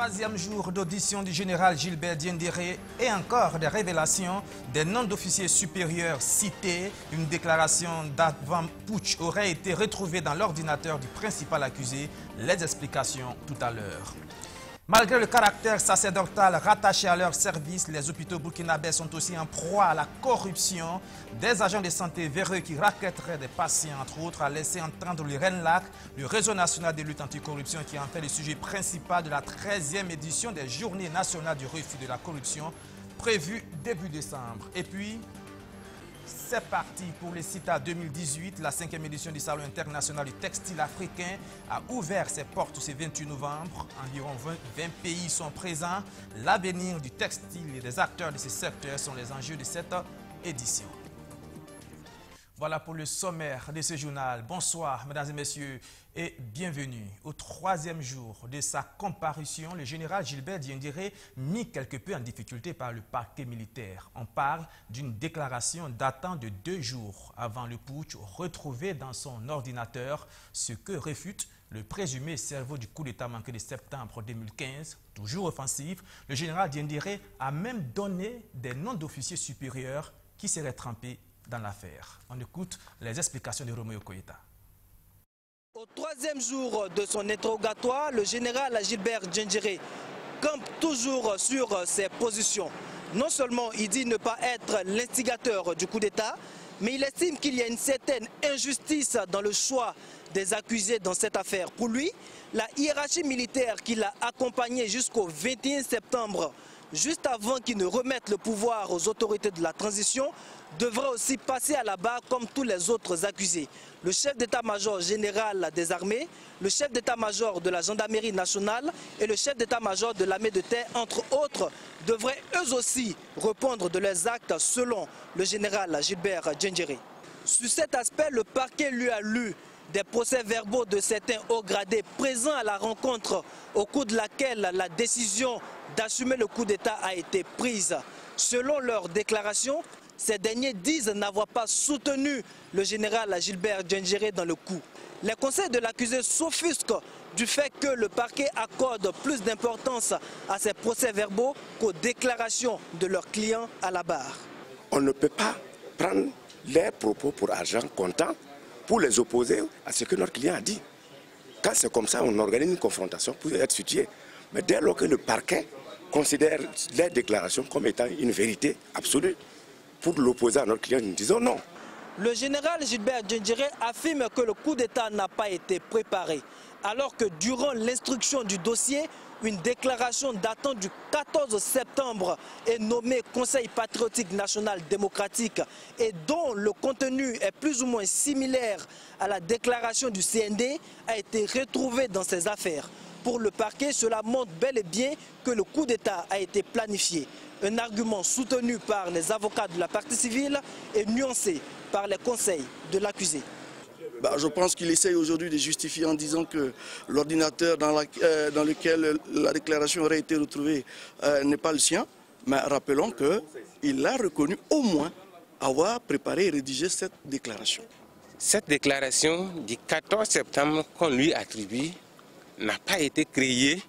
Troisième jour d'audition du général Gilbert Diendéré et encore des révélations des noms d'officiers supérieurs cités. Une déclaration d'avant-putsch aurait été retrouvée dans l'ordinateur du principal accusé. Les explications tout à l'heure. Malgré le caractère sacerdotal rattaché à leur service, les hôpitaux burkinabés sont aussi en proie à la corruption. Des agents de santé véreux qui racketteraient des patients, entre autres, a laissé entendre le RENLAC, le Réseau national de lutte anticorruption, qui en fait le sujet principal de la 13e édition des Journées nationales du refus de la corruption, prévue début décembre. Et puis, c'est parti pour le CITA 2018. La 5e édition du Salon international du textile africain a ouvert ses portes ce 28 novembre. Environ 20 pays sont présents. L'avenir du textile et des acteurs de ce secteur sont les enjeux de cette édition. Voilà pour le sommaire de ce journal. Bonsoir, mesdames et messieurs, et bienvenue. Au troisième jour de sa comparution, le général Gilbert Diendéré mis quelque peu en difficulté par le parquet militaire. On parle d'une déclaration datant de 2 jours avant le putsch retrouvée dans son ordinateur, ce que réfute le présumé cerveau du coup d'État manqué de septembre 2015. Toujours offensif, le général Diendéré a même donné des noms d'officiers supérieurs qui seraient trempés dans l'affaire. On écoute les explications de Roméo Koyeta. Au troisième jour de son interrogatoire, le général Gilbert Diendéré campe toujours sur ses positions. Non seulement il dit ne pas être l'instigateur du coup d'État, mais il estime qu'il y a une certaine injustice dans le choix des accusés dans cette affaire. Pour lui, la hiérarchie militaire qui l'a accompagné jusqu'au 21 septembre, juste avant qu'il ne remette le pouvoir aux autorités de la transition, devra aussi passer à la barre comme tous les autres accusés. Le chef d'état-major général des armées, le chef d'état-major de la gendarmerie nationale et le chef d'état-major de l'armée de terre, entre autres, devraient eux aussi répondre de leurs actes selon le général Gilbert Diendéré. Sur cet aspect, le parquet lui a lu des procès-verbaux de certains hauts gradés présents à la rencontre au cours de laquelle la décision d'assumer le coup d'État a été prise. Selon leurs déclarations, ces derniers disent n'avoir pas soutenu le général Gilbert Diendéré dans le coup. Les conseils de l'accusé s'offusquent du fait que le parquet accorde plus d'importance à ces procès-verbaux qu'aux déclarations de leurs clients à la barre. On ne peut pas prendre leurs propos pour argent comptant pour les opposer à ce que notre client a dit. Quand c'est comme ça, on organise une confrontation pour être situé. Mais dès lors que le parquet considère les déclarations comme étant une vérité absolue, pour l'opposer à notre client, nous disons non. Le général Gilbert Diendéré affirme que le coup d'État n'a pas été préparé, alors que durant l'instruction du dossier, une déclaration datant du 14 septembre est nommée Conseil patriotique national démocratique et dont le contenu est plus ou moins similaire à la déclaration du CND a été retrouvé dans ces affaires. Pour le parquet, cela montre bel et bien que le coup d'État a été planifié. Un argument soutenu par les avocats de la partie civile et nuancé par les conseils de l'accusé. Je pense qu'il essaye aujourd'hui de justifier en disant que l'ordinateur dans lequel la déclaration aurait été retrouvée n'est pas le sien. Mais rappelons qu'il a reconnu au moins avoir préparé et rédigé cette déclaration. Cette déclaration du 14 septembre qu'on lui attribue n'a pas été créée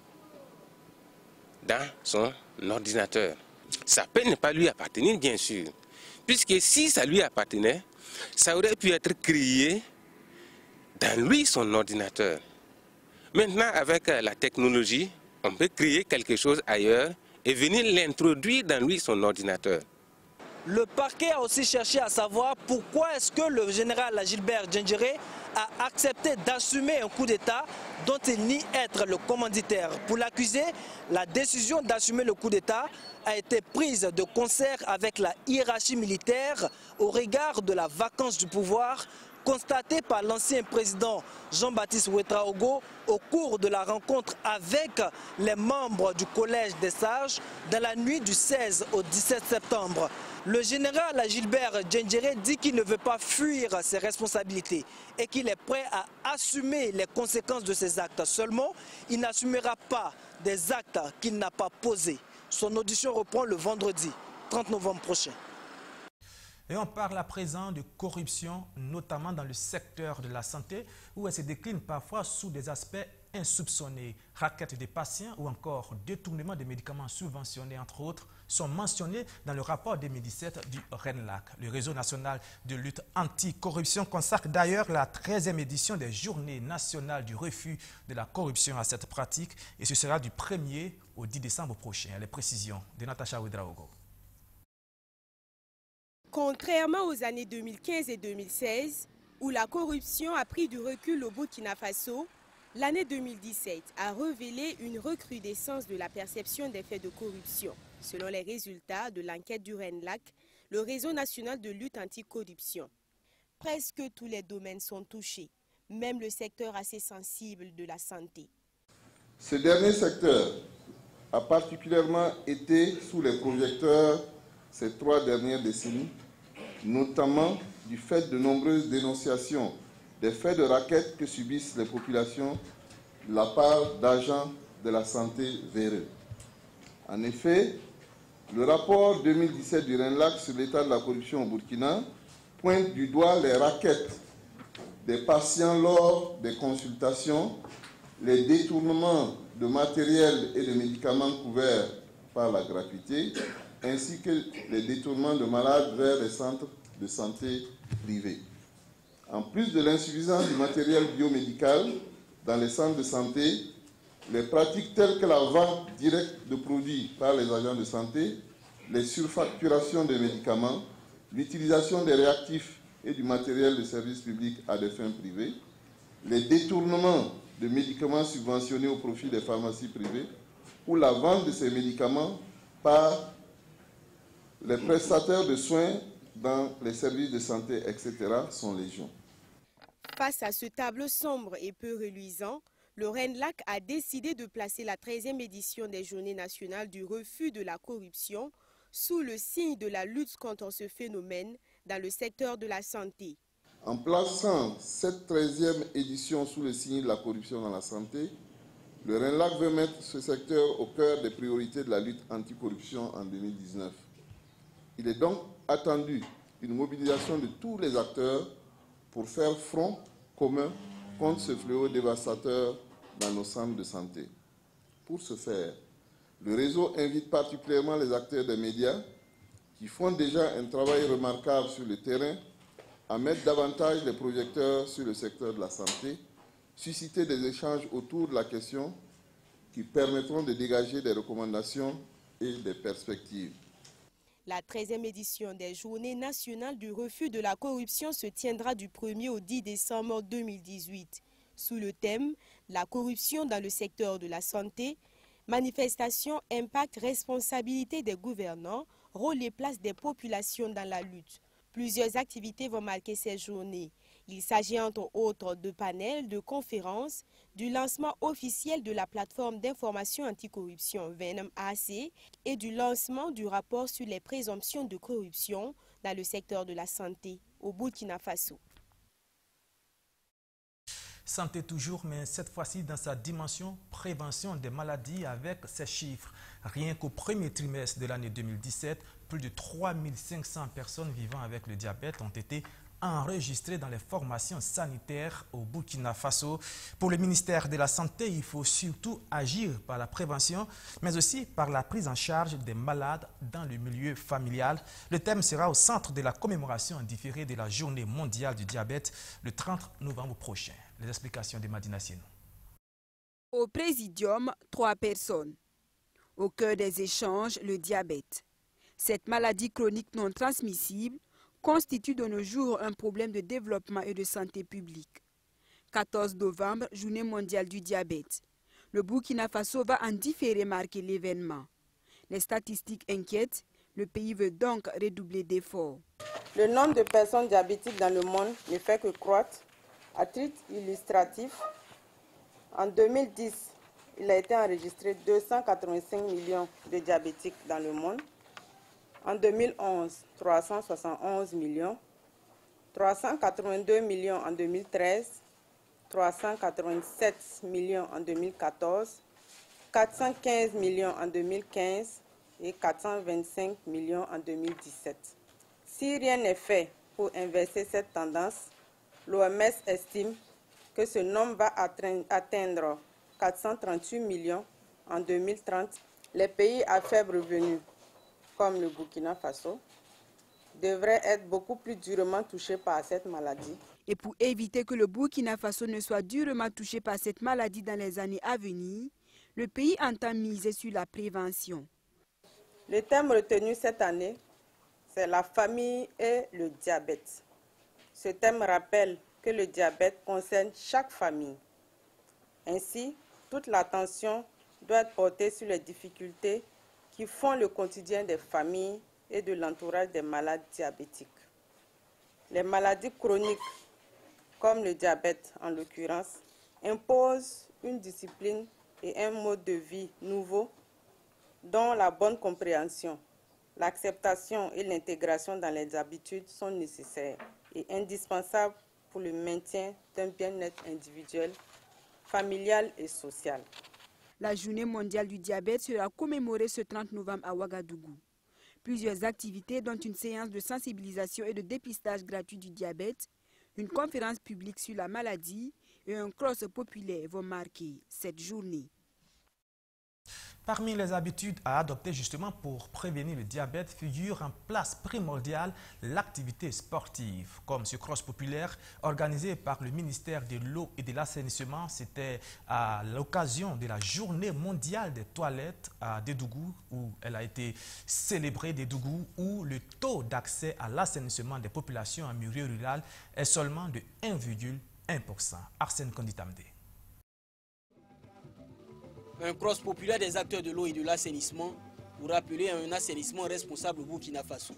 dans son ordinateur. Ça peut ne pas lui appartenir, bien sûr, puisque si ça lui appartenait, ça aurait pu être créé dans lui, son ordinateur. Maintenant, avec la technologie, on peut créer quelque chose ailleurs et venir l'introduire dans lui, son ordinateur. Le parquet a aussi cherché à savoir pourquoi est-ce que le général Gilbert Diendéré a accepté d'assumer un coup d'État dont il nie être le commanditaire. Pour l'accusé, la décision d'assumer le coup d'État a été prise de concert avec la hiérarchie militaire au regard de la vacance du pouvoir constatée par l'ancien président Jean-Baptiste Ouedraogo au cours de la rencontre avec les membres du Collège des Sages dans la nuit du 16 au 17 septembre. Le général Gilbert Diendéré dit qu'il ne veut pas fuir ses responsabilités et qu'il est prêt à assumer les conséquences de ses actes. Seulement, il n'assumera pas des actes qu'il n'a pas posés. Son audition reprend le vendredi 30 novembre prochain. Et on parle à présent de corruption, notamment dans le secteur de la santé, où elle se décline parfois sous des aspects insoupçonnés, raquettes des patients ou encore détournement des médicaments subventionnés, entre autres, sont mentionnés dans le rapport 2017 du RENLAC. Le réseau national de lutte anti-corruption consacre d'ailleurs la 13e édition des Journées nationales du refus de la corruption à cette pratique et ce sera du 1er au 10 décembre prochain. Les précisions de Natacha Ouedraogo. Contrairement aux années 2015 et 2016, où la corruption a pris du recul au Burkina Faso, l'année 2017 a révélé une recrudescence de la perception des faits de corruption. Selon les résultats de l'enquête du RENLAC, le réseau national de lutte anti-corruption. Presque tous les domaines sont touchés, même le secteur assez sensible de la santé. Ce dernier secteur a particulièrement été sous les projecteurs ces 3 dernières décennies, notamment du fait de nombreuses dénonciations des faits de raquettes que subissent les populations de la part d'agents de la santé véreux. En effet, le rapport 2017 du RENLAC sur l'état de la corruption au Burkina pointe du doigt les raquettes des patients lors des consultations, les détournements de matériel et de médicaments couverts par la gratuité, ainsi que les détournements de malades vers les centres de santé privés. En plus de l'insuffisance du matériel biomédical dans les centres de santé, les pratiques telles que la vente directe de produits par les agents de santé, les surfacturations des médicaments, l'utilisation des réactifs et du matériel de service public à des fins privées, les détournements de médicaments subventionnés au profit des pharmacies privées ou la vente de ces médicaments par les prestataires de soins dans les services de santé, etc. sont légion. Face à ce tableau sombre et peu reluisant, le RENLAC a décidé de placer la 13e édition des Journées nationales du refus de la corruption sous le signe de la lutte contre ce phénomène dans le secteur de la santé. En plaçant cette 13e édition sous le signe de la corruption dans la santé, le RENLAC veut mettre ce secteur au cœur des priorités de la lutte anticorruption en 2019. Il est donc attendu une mobilisation de tous les acteurs pour faire front commun contre ce fléau dévastateur dans nos centres de santé. Pour ce faire, le réseau invite particulièrement les acteurs des médias qui font déjà un travail remarquable sur le terrain à mettre davantage les projecteurs sur le secteur de la santé, susciter des échanges autour de la question qui permettront de dégager des recommandations et des perspectives. La 13e édition des Journées nationales du refus de la corruption se tiendra du 1er au 10 décembre 2018. Sous le thème « La corruption dans le secteur de la santé », manifestation, impact, responsabilité des gouvernants, rôle et place des populations dans la lutte. Plusieurs activités vont marquer ces journées. Il s'agit entre autres de panels, de conférences, du lancement officiel de la plateforme d'information anticorruption VNM-AC et du lancement du rapport sur les présomptions de corruption dans le secteur de la santé au Burkina Faso. Santé toujours, mais cette fois-ci dans sa dimension prévention des maladies avec ces chiffres. Rien qu'au premier trimestre de l'année 2017, plus de 3500 personnes vivant avec le diabète ont été enregistrées dans les formations sanitaires au Burkina Faso. Pour le ministère de la Santé, il faut surtout agir par la prévention, mais aussi par la prise en charge des malades dans le milieu familial. Le thème sera au centre de la commémoration différée de la Journée mondiale du diabète le 30 novembre prochain. Les explications de Madina Sienou. Au Présidium, 3 personnes. Au cœur des échanges, le diabète. Cette maladie chronique non transmissible constitue de nos jours un problème de développement et de santé publique. 14 novembre, Journée mondiale du diabète. Le Burkina Faso va en différé marquer l'événement. Les statistiques inquiètent, le pays veut donc redoubler d'efforts. Le nombre de personnes diabétiques dans le monde ne fait que croître. À titre illustratif, en 2010, il a été enregistré 285 millions de diabétiques dans le monde. En 2011, 371 millions, 382 millions en 2013, 387 millions en 2014, 415 millions en 2015 et 425 millions en 2017. Si rien n'est fait pour inverser cette tendance, l'OMS estime que ce nombre va atteindre 438 millions en 2030. Les pays à faible revenu, comme le Burkina Faso, devraient être beaucoup plus durement touchés par cette maladie. Et pour éviter que le Burkina Faso ne soit durement touché par cette maladie dans les années à venir, le pays entend miser sur la prévention. Le thème retenu cette année, c'est la famille et le diabète. Ce thème rappelle que le diabète concerne chaque famille. Ainsi, toute l'attention doit être portée sur les difficultés qui font le quotidien des familles et de l'entourage des malades diabétiques. Les maladies chroniques, comme le diabète en l'occurrence, imposent une discipline et un mode de vie nouveau dont la bonne compréhension, l'acceptation et l'intégration dans les habitudes sont nécessaires et indispensables pour le maintien d'un bien-être individuel, familial et social. La journée mondiale du diabète sera commémorée ce 30 novembre à Ouagadougou. Plusieurs activités, dont une séance de sensibilisation et de dépistage gratuit du diabète, une conférence publique sur la maladie et un cross populaire vont marquer cette journée. Parmi les habitudes à adopter justement pour prévenir le diabète figure en place primordiale l'activité sportive. Comme ce cross populaire organisé par le ministère de l'eau et de l'assainissement, c'était à l'occasion de la journée mondiale des toilettes à Dédougou, où elle a été célébrée, Dédougou, où le taux d'accès à l'assainissement des populations en milieu rural est seulement de 1,1%. Arsène Konditamde. Un cross populaire des acteurs de l'eau et de l'assainissement pour rappeler à un assainissement responsable au Burkina Faso.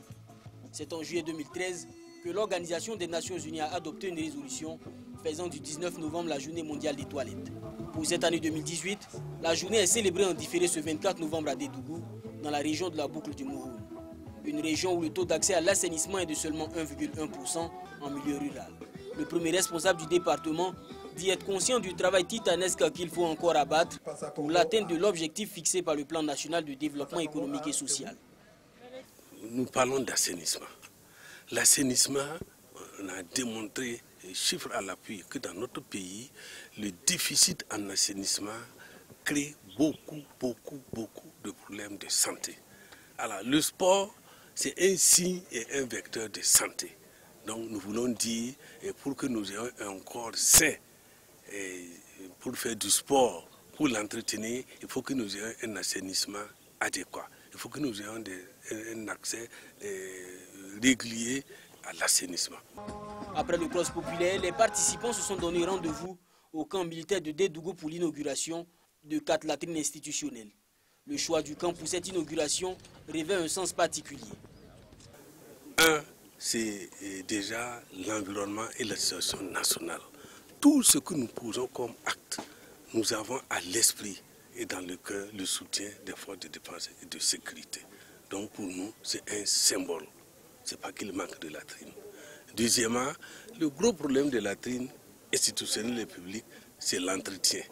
C'est en juillet 2013 que l'Organisation des Nations Unies a adopté une résolution faisant du 19 novembre la journée mondiale des toilettes. Pour cette année 2018, la journée est célébrée en différé ce 24 novembre à Dédougou, dans la région de la boucle du Mouroun. Une région où le taux d'accès à l'assainissement est de seulement 1,1% en milieu rural. Le premier responsable du département dit être conscient du travail titanesque qu'il faut encore abattre pour l'atteinte de l'objectif fixé par le plan national de développement économique et social. Nous parlons d'assainissement. L'assainissement, on a démontré, chiffres à l'appui, que dans notre pays, le déficit en assainissement crée beaucoup de problèmes de santé. Alors, le sport, c'est un signe et un vecteur de santé. Donc nous voulons dire, pour que nous ayons un corps sain, et pour faire du sport, pour l'entretenir, il faut que nous ayons un assainissement adéquat. Il faut que nous ayons un accès régulier à l'assainissement. Après le cross populaire, les participants se sont donné rendez-vous au camp militaire de Dédougou pour l'inauguration de 4 latrines institutionnelles. Le choix du camp pour cette inauguration revêt un sens particulier. Un, c'est déjà l'environnement et la situation nationale. Tout ce que nous posons comme acte, nous avons à l'esprit et dans le cœur le soutien des forces de défense et de sécurité. Donc pour nous, c'est un symbole. Ce n'est pas qu'il manque de latrines. Deuxièmement, le gros problème de latrines institutionnelles et publiques, c'est l'entretien.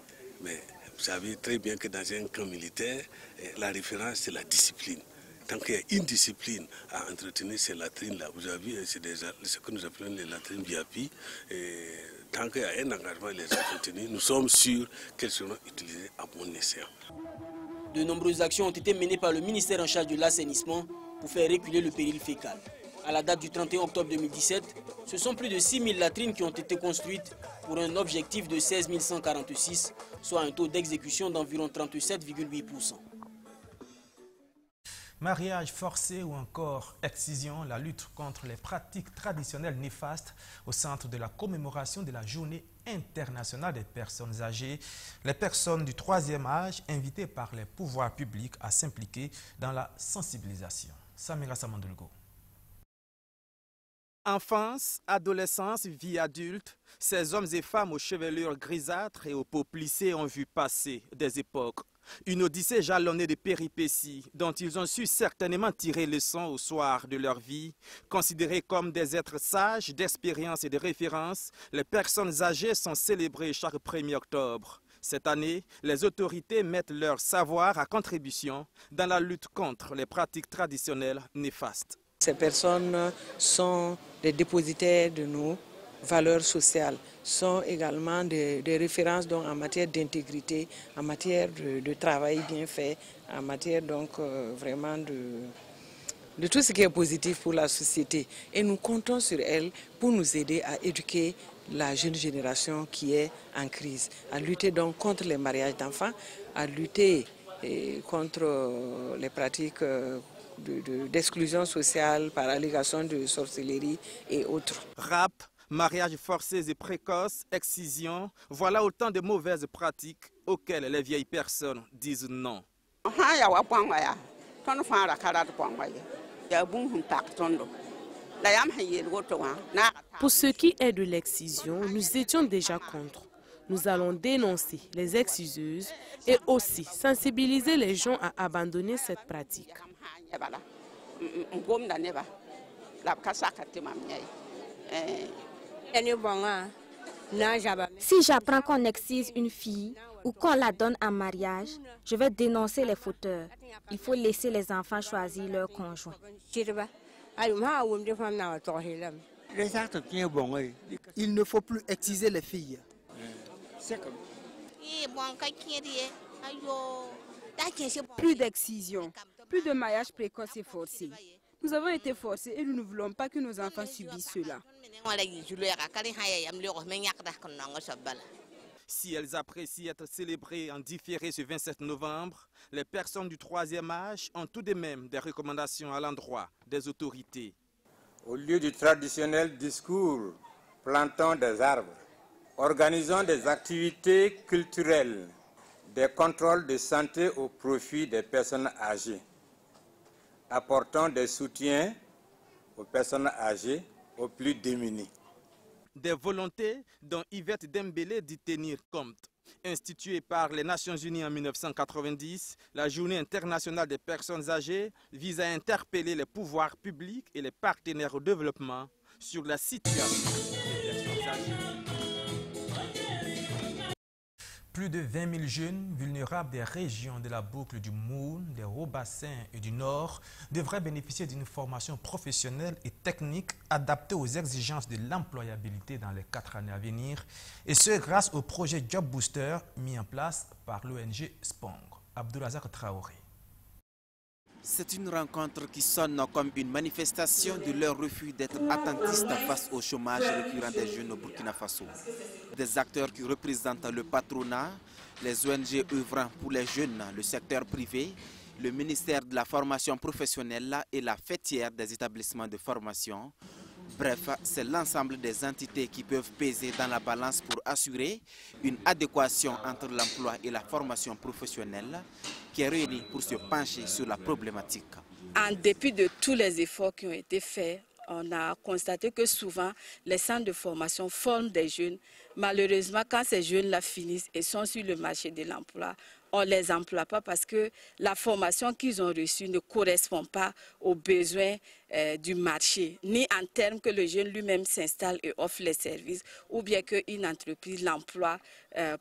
Mais vous savez très bien que dans un camp militaire, la référence, c'est la discipline. Tant qu'il y a une discipline à entretenir ces latrines-là, vous avez vu, c'est ce que nous appelons les latrines VIP. Tant qu'il y a un engagement à les entretenir, nous sommes sûrs qu'elles seront utilisées à bon escient. De nombreuses actions ont été menées par le ministère en charge de l'assainissement pour faire reculer le péril fécal. À la date du 31 octobre 2017, ce sont plus de 6 000 latrines qui ont été construites pour un objectif de 16 146, soit un taux d'exécution d'environ 37,8%. Mariage forcé ou encore excision, la lutte contre les pratiques traditionnelles néfastes au centre de la commémoration de la Journée internationale des personnes âgées. Les personnes du troisième âge invitées par les pouvoirs publics à s'impliquer dans la sensibilisation. Samira Samandulgo. Enfance, adolescence, vie adulte, ces hommes et femmes aux chevelures grisâtres et aux peaux plissées ont vu passer des époques. Une odyssée jalonnée de péripéties dont ils ont su certainement tirer leçon au soir de leur vie. Considérés comme des êtres sages, d'expérience et de référence, les personnes âgées sont célébrées chaque 1er octobre. Cette année, les autorités mettent leur savoir à contribution dans la lutte contre les pratiques traditionnelles néfastes. Ces personnes sont des dépositaires de nos valeurs sociales, sont également des références donc, en matière d'intégrité, en matière de travail bien fait, en matière donc vraiment de tout ce qui est positif pour la société. Et nous comptons sur elles pour nous aider à éduquer la jeune génération qui est en crise, à lutter donc contre les mariages d'enfants, à lutter contre les pratiques d'exclusion sociale par allégation de sorcellerie et autres. Rap, mariage forcés et précoces, excision, voilà autant de mauvaises pratiques auxquelles les vieilles personnes disent non. Pour ce qui est de l'excision, nous étions déjà contre. Nous allons dénoncer les exciseuses et aussi sensibiliser les gens à abandonner cette pratique. Si j'apprends qu'on excise une fille ou qu'on la donne en mariage, je vais dénoncer les fauteurs. Il faut laisser les enfants choisir leur conjoint. Il ne faut plus exciser les filles. Plus d'excision, plus de mariage précoce et forcé. Nous avons été forcés et nous ne voulons pas que nos enfants subissent cela. Si elles apprécient être célébrées en différé ce 27 novembre, les personnes du 3e âge ont tout de même des recommandations à l'endroit des autorités. Au lieu du traditionnel discours, plantons des arbres, organisons des activités culturelles, des contrôles de santé au profit des personnes âgées. Apportons des soutiens aux personnes âgées, aux plus démunis. Des volontés dont Yvette Dembélé dit tenir compte. Instituée par les Nations Unies en 1990, la Journée internationale des personnes âgées vise à interpeller les pouvoirs publics et les partenaires au développement sur la situation des personnes âgées. Plus de 20 000 jeunes vulnérables des régions de la boucle du Moune, des Hauts-Bassins et du Nord devraient bénéficier d'une formation professionnelle et technique adaptée aux exigences de l'employabilité dans les 4 années à venir, et ce grâce au projet Job Booster mis en place par l'ONG Spong. Abdourazak Traoré. C'est une rencontre qui sonne comme une manifestation de leur refus d'être attentistes face au chômage récurrent des jeunes au Burkina Faso. Des acteurs qui représentent le patronat, les ONG œuvrant pour les jeunes, le secteur privé, le ministère de la formation professionnelle et la fêtière des établissements de formation. Bref, c'est l'ensemble des entités qui peuvent peser dans la balance pour assurer une adéquation entre l'emploi et la formation professionnelle qui est réunie pour se pencher sur la problématique. En dépit de tous les efforts qui ont été faits, on a constaté que souvent les centres de formation forment des jeunes. Malheureusement, quand ces jeunes-là finissent et sont sur le marché de l'emploi, on ne les emploie pas parce que la formation qu'ils ont reçue ne correspond pas aux besoins du marché, ni en termes que le jeune lui-même s'installe et offre les services, ou bien qu'une entreprise l'emploie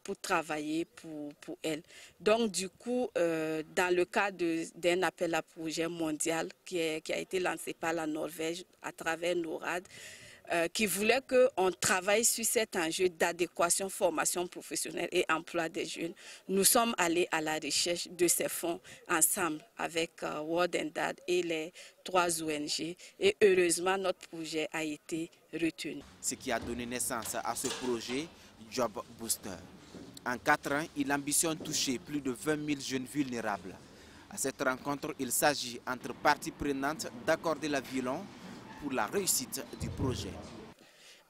pour travailler pour elle. Donc du coup, dans le cadre d'un appel à projet mondial qui a été lancé par la Norvège à travers NORAD, qui voulait qu'on travaille sur cet enjeu d'adéquation, formation professionnelle et emploi des jeunes. Nous sommes allés à la recherche de ces fonds ensemble avec World and Dad et les 3 ONG et heureusement notre projet a été retenu. Ce qui a donné naissance à ce projet Job Booster. En 4 ans, il ambitionne toucher plus de 20 000 jeunes vulnérables. À cette rencontre, il s'agit entre parties prenantes d'accorder l'avion pour la réussite du projet.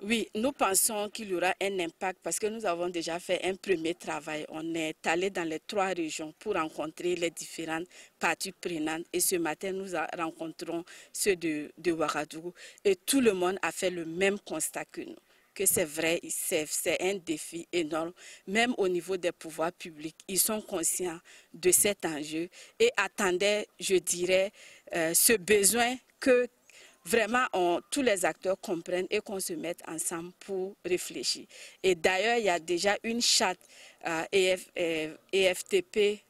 Oui, nous pensons qu'il y aura un impact parce que nous avons déjà fait un premier travail. On est allé dans les 3 régions pour rencontrer les différentes parties prenantes et ce matin nous rencontrons ceux de Ouagadougou et tout le monde a fait le même constat que nous. Que c'est vrai, c'est un défi énorme, même au niveau des pouvoirs publics. Ils sont conscients de cet enjeu et attendaient, je dirais, ce besoin que vraiment tous les acteurs comprennent et qu'on se mette ensemble pour réfléchir. Et d'ailleurs, il y a déjà une charte EFTP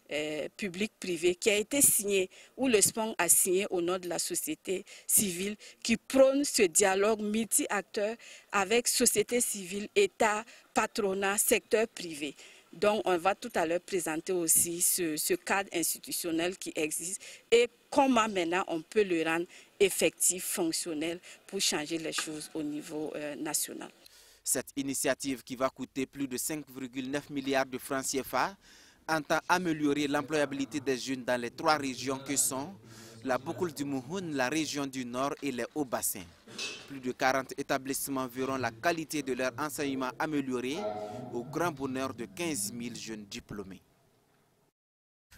public-privé qui a été signé, où le SPON a signé au nom de la société civile qui prône ce dialogue multi-acteurs avec société civile, État, patronat, secteur privé. Donc on va tout à l'heure présenter aussi ce cadre institutionnel qui existe et comment maintenant on peut le rendre effectif, fonctionnel pour changer les choses au niveau national. Cette initiative qui va coûter plus de 5,9 milliards de francs CFA entend améliorer l'employabilité des jeunes dans les 3 régions que sont la Boucle du Mouhoun, la région du Nord et les Hauts-Bassins. Plus de 40 établissements verront la qualité de leur enseignement améliorée au grand bonheur de 15 000 jeunes diplômés.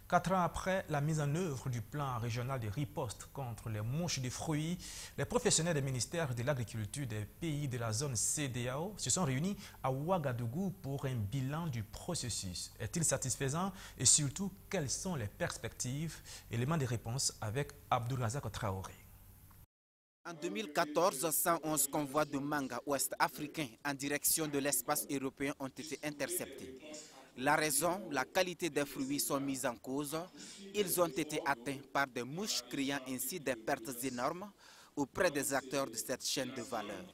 4 ans après la mise en œuvre du plan régional de riposte contre les mouches de fruits, les professionnels des ministères de l'Agriculture des pays de la zone CEDEAO se sont réunis à Ouagadougou pour un bilan du processus. Est-il satisfaisant et surtout, quelles sont les perspectives? Éléments de réponse avec Abdulrazak Traoré. En 2014, 111 convois de mangue ouest-africains en direction de l'espace européen ont été interceptés. La raison, la qualité des fruits sont mises en cause. Ils ont été atteints par des mouches créant ainsi des pertes énormes auprès des acteurs de cette chaîne de valeur.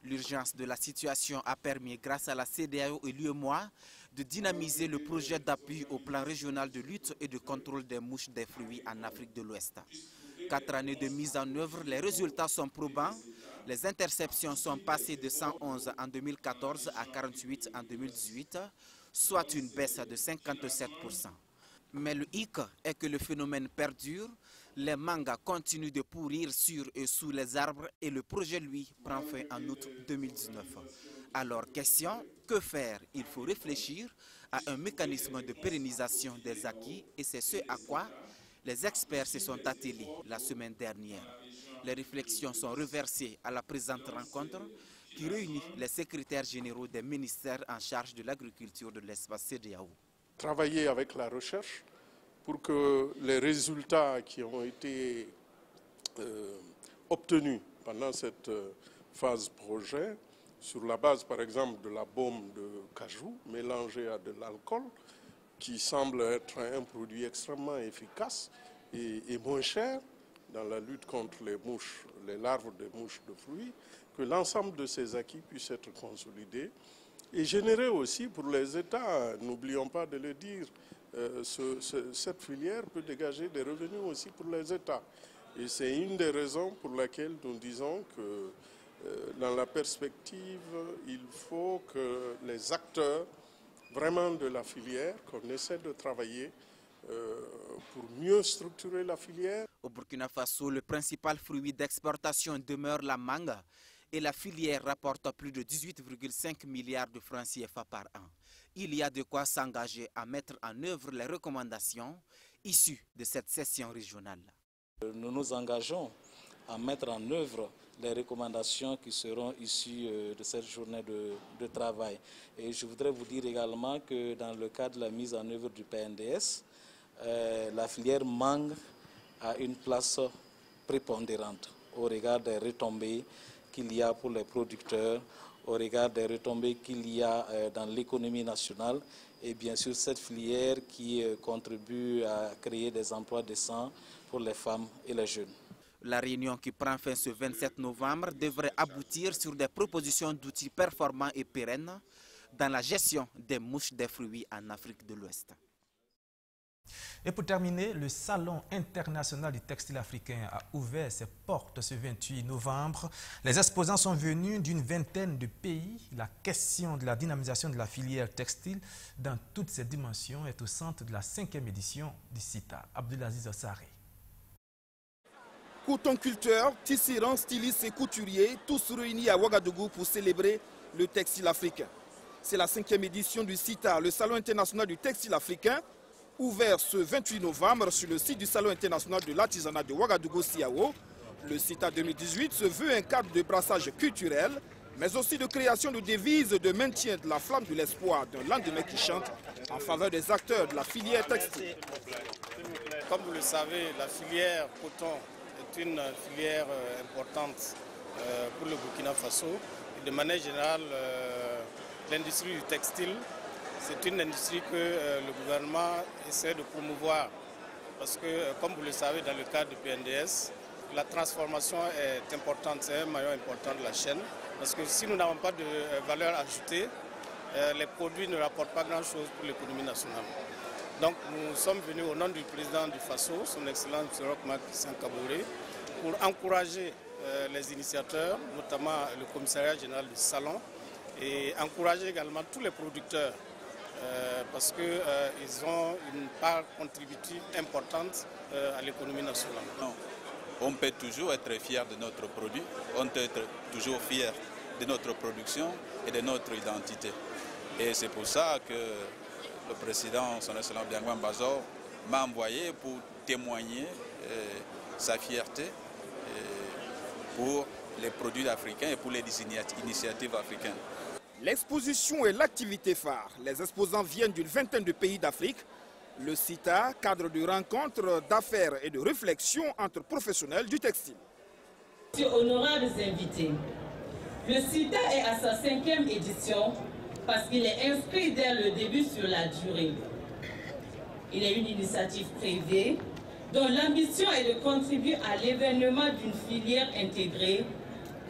L'urgence de la situation a permis, grâce à la CEDEAO et l'UEMOA, de dynamiser le projet d'appui au plan régional de lutte et de contrôle des mouches des fruits en Afrique de l'Ouest. 4 années de mise en œuvre, les résultats sont probants. Les interceptions sont passées de 111 en 2014 à 48 en 2018, soit une baisse de 57%. Mais le hic est que le phénomène perdure, les mangas continuent de pourrir sur et sous les arbres et le projet, lui, prend fin en août 2019. Alors, question, que faire? Il faut réfléchir à un mécanisme de pérennisation des acquis et c'est ce à quoi les experts se sont attelés la semaine dernière. Les réflexions sont reversées à la présente rencontre qui réunit les secrétaires généraux des ministères en charge de l'agriculture de l'espace CEDEAO. Travailler avec la recherche pour que les résultats qui ont été obtenus pendant cette phase projet, sur la base par exemple de la baume de cajou mélangée à de l'alcool, qui semble être un produit extrêmement efficace et moins cher dans la lutte contre les mouches, les larves des mouches de fruits, que l'ensemble de ces acquis puissent être consolidés et générer aussi pour les États, n'oublions pas de le dire, cette filière peut dégager des revenus aussi pour les États. Et c'est une des raisons pour laquelle nous disons que dans la perspective, il faut que les acteurs vraiment de la filière, qu'on essaie de travailler pour mieux structurer la filière. Au Burkina Faso, le principal fruit d'exportation demeure la mangue et la filière rapporte plus de 18,5 milliards de francs CFA par an. Il y a de quoi s'engager à mettre en œuvre les recommandations issues de cette session régionale. Nous nous engageons à mettre en œuvre les recommandations qui seront issues de cette journée de travail. Et je voudrais vous dire également que dans le cadre de la mise en œuvre du PNDS, la filière mangue a une place prépondérante au regard des retombées qu'il y a pour les producteurs, au regard des retombées qu'il y a dans l'économie nationale et bien sûr cette filière qui contribue à créer des emplois décents pour les femmes et les jeunes. La réunion qui prend fin ce 27 novembre devrait aboutir sur des propositions d'outils performants et pérennes dans la gestion des mouches des fruits en Afrique de l'Ouest. Et pour terminer, le Salon international du textile africain a ouvert ses portes ce 28 novembre. Les exposants sont venus d'une vingtaine de pays. La question de la dynamisation de la filière textile dans toutes ses dimensions est au centre de la 5e édition du CITA. Abdulaziz Saré. Cotonculteurs, tisserands, stylistes et couturiers, tous réunis à Ouagadougou pour célébrer le textile africain. C'est la 5e édition du CITA, le Salon international du textile africain, ouvert ce 28 novembre sur le site du Salon international de l'artisanat de Ouagadougou-Siao. Le CITA 2018 se veut un cadre de brassage culturel, mais aussi de création de devises de maintien de la flamme de l'espoir d'un lendemain qui chante en faveur des acteurs de la filière textile. Comme vous le savez, la filière coton est une filière importante pour le Burkina Faso. Et de manière générale, l'industrie du textile c'est une industrie que le gouvernement essaie de promouvoir. Parce que, comme vous le savez, dans le cadre du PNDS, la transformation est importante, c'est un maillon important de la chaîne. Parce que si nous n'avons pas de valeur ajoutée, les produits ne rapportent pas grand-chose pour l'économie nationale. Donc nous sommes venus au nom du président du FASO, son Excellence M. Roch-Marc Christian Kaboré, pour encourager les initiateurs, notamment le commissariat général du Salon, et encourager également tous les producteurs parce qu'ils ont une part contributive importante à l'économie nationale. Non. On peut toujours être fier de notre produit, on peut être toujours fier de notre production et de notre identité. Et c'est pour ça que le président, son Excellence Biangouan Bazor, m'a envoyé pour témoigner sa fierté pour les produits africains et pour les initiatives africaines. L'exposition est l'activité phare. Les exposants viennent d'une vingtaine de pays d'Afrique. Le CITA, cadre de rencontres, d'affaires et de réflexion entre professionnels du textile. Honorables invités, le CITA est à sa 5e édition parce qu'il est inscrit dès le début sur la durée. Il est une initiative privée dont l'ambition est de contribuer à l'événement d'une filière intégrée,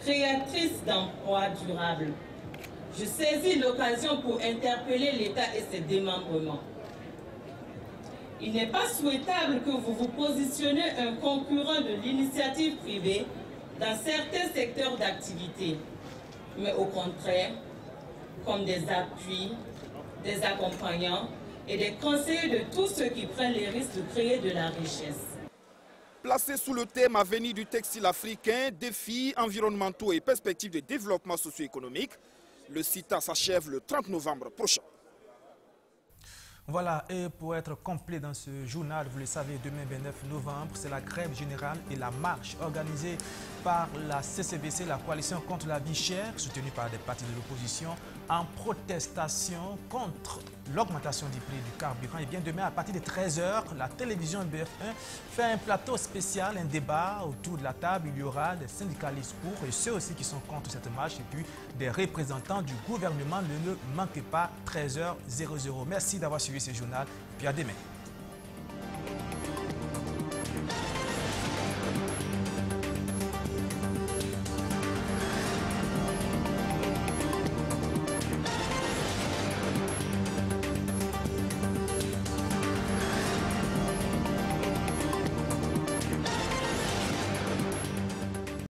créatrice d'emplois durables. Je saisis l'occasion pour interpeller l'État et ses démembrements. Il n'est pas souhaitable que vous vous positionnez un concurrent de l'initiative privée dans certains secteurs d'activité, mais au contraire, comme des appuis, des accompagnants et des conseillers de tous ceux qui prennent les risques de créer de la richesse. Placé sous le thème Avenir du textile africain, défis environnementaux et perspectives de développement socio-économique, le CITA s'achève le 30 novembre prochain. Voilà, et pour être complet dans ce journal, vous le savez, demain 29 novembre, c'est la grève générale et la marche organisée par la CCBC, la coalition contre la vie chère, soutenue par des partis de l'opposition, en protestation contre l'augmentation du prix du carburant. Et bien demain, à partir de 13 h, la télévision BF1 fait un plateau spécial, un débat autour de la table. Il y aura des syndicalistes pour et ceux aussi qui sont contre cette marche et puis des représentants du gouvernement. Ne manquez pas, 13 h 00. Merci d'avoir suivi ce journal. Puis à demain.